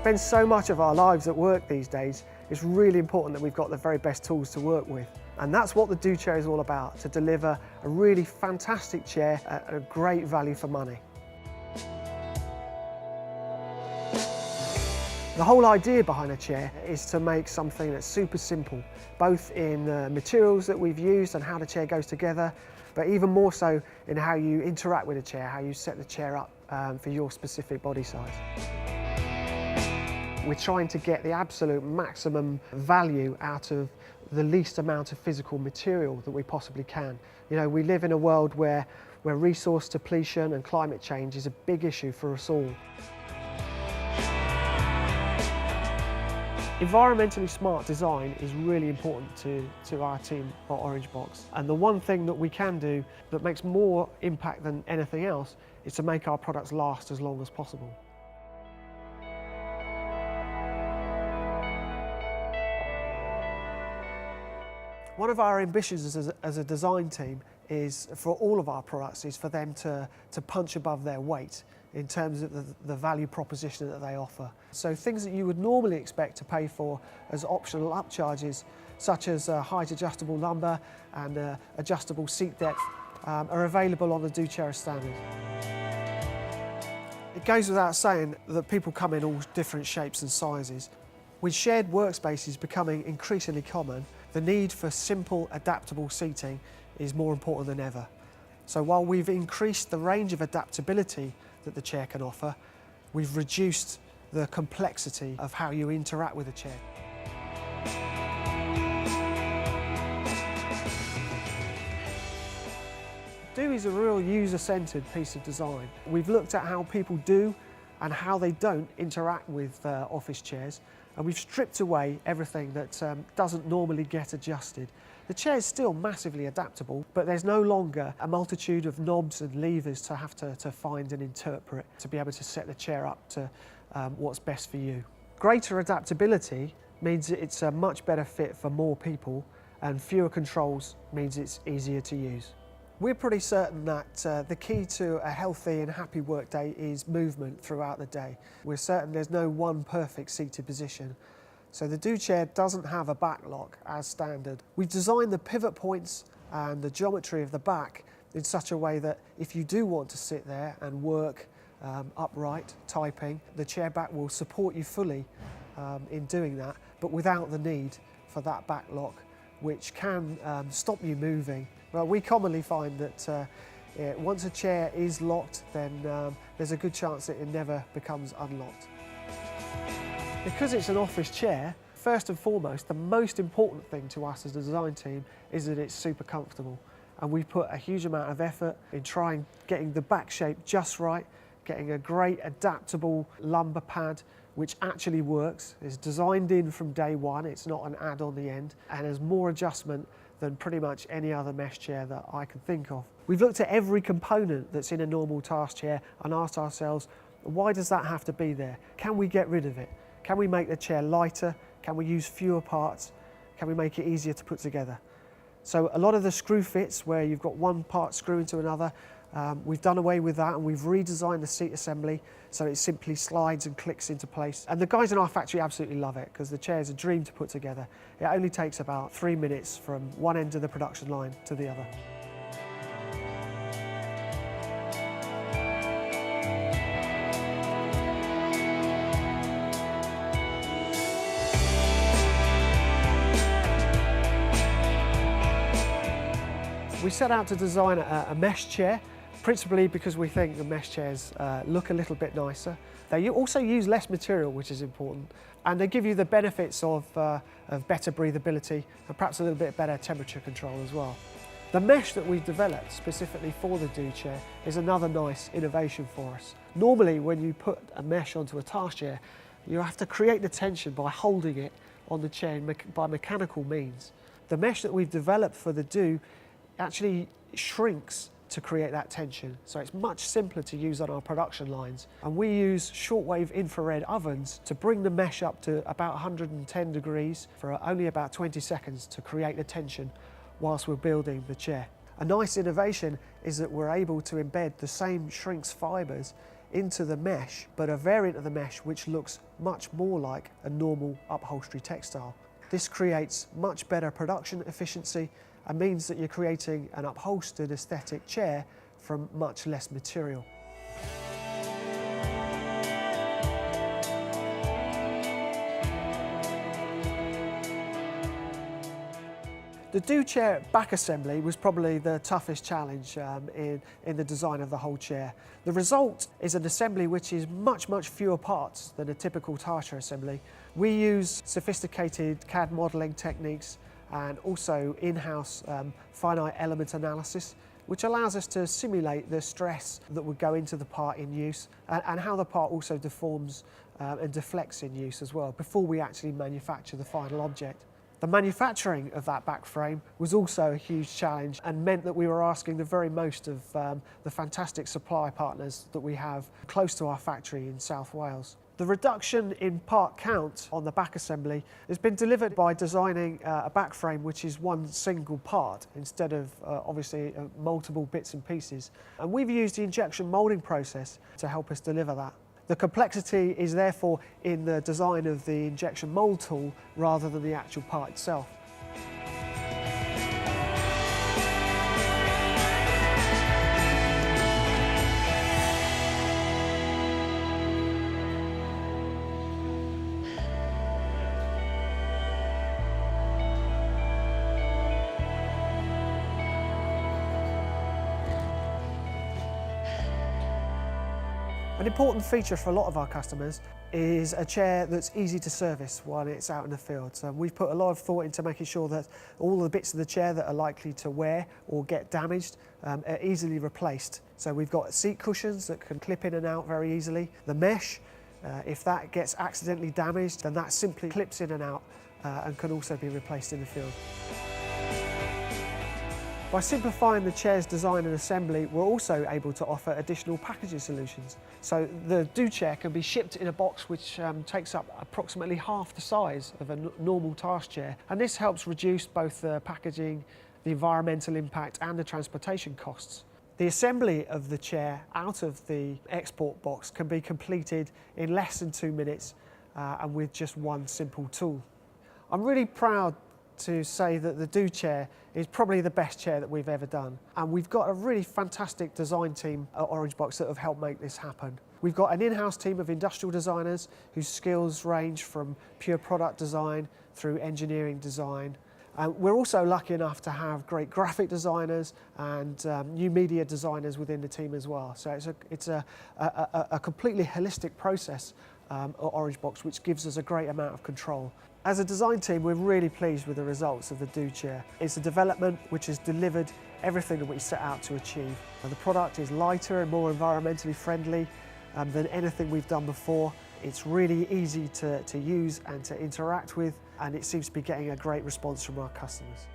spend so much of our lives at work these days, it's really important that we've got the very best tools to work with. And that's what the Do Chair is all about, to deliver a really fantastic chair at a great value for money. The whole idea behind a chair is to make something that's super simple, both in the materials that we've used and how the chair goes together, but even more so in how you interact with the chair, how you set the chair up for your specific body size. We're trying to get the absolute maximum value out of the least amount of physical material that we possibly can. You know, we live in a world where resource depletion and climate change is a big issue for us all. Environmentally smart design is really important to our team at Orange Box. And the one thing that we can do that makes more impact than anything else is to make our products last as long as possible. One of our ambitions as a design team is for all of our products is for them to punch above their weight in terms of the value proposition that they offer. So things that you would normally expect to pay for as optional upcharges, such as height adjustable lumbar and adjustable seat depth, are available on the Do Chair as standard. It goes without saying that people come in all different shapes and sizes. With shared workspaces becoming increasingly common, the need for simple, adaptable seating is more important than ever. So while we've increased the range of adaptability that the chair can offer, we've reduced the complexity of how you interact with a chair. Do is a real user-centred piece of design. We've looked at how people do and how they don't interact with office chairs, and we've stripped away everything that doesn't normally get adjusted. The chair is still massively adaptable, but there's no longer a multitude of knobs and levers to have to find and interpret to be able to set the chair up to what's best for you. Greater adaptability means that it's a much better fit for more people, and fewer controls means it's easier to use. We're pretty certain that the key to a healthy and happy workday is movement throughout the day. We're certain there's no one perfect seated position. So the Do Chair doesn't have a back lock as standard. We've designed the pivot points and the geometry of the back in such a way that if you do want to sit there and work upright, typing, the chair back will support you fully in doing that, but without the need for that back lock, which can stop you moving. Well, we commonly find that once a chair is locked, then there's a good chance that it never becomes unlocked. Because it's an office chair, first and foremost, the most important thing to us as a design team is that it's super comfortable. And we put a huge amount of effort in getting the back shape just right, getting a great adaptable lumbar pad, which actually works. It's designed in from day one, it's not an add on the end, and has more adjustment than pretty much any other mesh chair that I can think of. We've looked at every component that's in a normal task chair and asked ourselves, why does that have to be there? Can we get rid of it? Can we make the chair lighter? Can we use fewer parts? Can we make it easier to put together? So a lot of the screw fits where you've got one part screw into another, we've done away with that and we've redesigned the seat assembly so it simply slides and clicks into place. And the guys in our factory absolutely love it because the chair is a dream to put together. It only takes about 3 minutes from one end of the production line to the other. We set out to design a mesh chair, principally because we think the mesh chairs look a little bit nicer. They also use less material, which is important, and they give you the benefits of better breathability and perhaps a little bit better temperature control as well. The mesh that we've developed specifically for the Do Chair is another nice innovation for us. Normally, when you put a mesh onto a task chair, you have to create the tension by holding it on the chair by mechanical means. The mesh that we've developed for the Do actually shrinks to create that tension, so it's much simpler to use on our production lines. And we use shortwave infrared ovens to bring the mesh up to about 110 degrees for only about 20 seconds to create the tension whilst we're building the chair. A nice innovation is that we're able to embed the same shrinks fibres into the mesh, but a variant of the mesh which looks much more like a normal upholstery textile. This creates much better production efficiency and means that you're creating an upholstered aesthetic chair from much less material. The Do Chair back assembly was probably the toughest challenge in the design of the whole chair. The result is an assembly which is much fewer parts than a typical task chair assembly. We use sophisticated CAD modelling techniques and also in-house finite element analysis, which allows us to simulate the stress that would go into the part in use and how the part also deforms and deflects in use as well before we actually manufacture the final object. The manufacturing of that back frame was also a huge challenge and meant that we were asking the very most of the fantastic supply partners that we have close to our factory in South Wales. The reduction in part count on the back assembly has been delivered by designing a back frame which is one single part instead of obviously multiple bits and pieces. And we've used the injection moulding process to help us deliver that. The complexity is therefore in the design of the injection mould tool rather than the actual part itself. An important feature for a lot of our customers is a chair that's easy to service while it's out in the field. So we've put a lot of thought into making sure that all the bits of the chair that are likely to wear or get damaged are easily replaced. So we've got seat cushions that can clip in and out very easily. The mesh, if that gets accidentally damaged, then that simply clips in and out and can also be replaced in the field. By simplifying the chair's design and assembly, we're also able to offer additional packaging solutions. So the Do Chair can be shipped in a box which takes up approximately half the size of a normal task chair, and this helps reduce both the packaging, the environmental impact and the transportation costs. The assembly of the chair out of the export box can be completed in less than 2 minutes and with just one simple tool. I'm really proud to say that the Do Chair is probably the best chair that we've ever done. And we've got a really fantastic design team at Orangebox that have helped make this happen. We've got an in-house team of industrial designers whose skills range from pure product design through engineering design. We're also lucky enough to have great graphic designers and new media designers within the team as well. So it's a completely holistic process at Orangebox, which gives us a great amount of control. As a design team, we're really pleased with the results of the Do Chair. It's a development which has delivered everything that we set out to achieve. And the product is lighter and more environmentally friendly than anything we've done before. It's really easy to use and to interact with, and it seems to be getting a great response from our customers.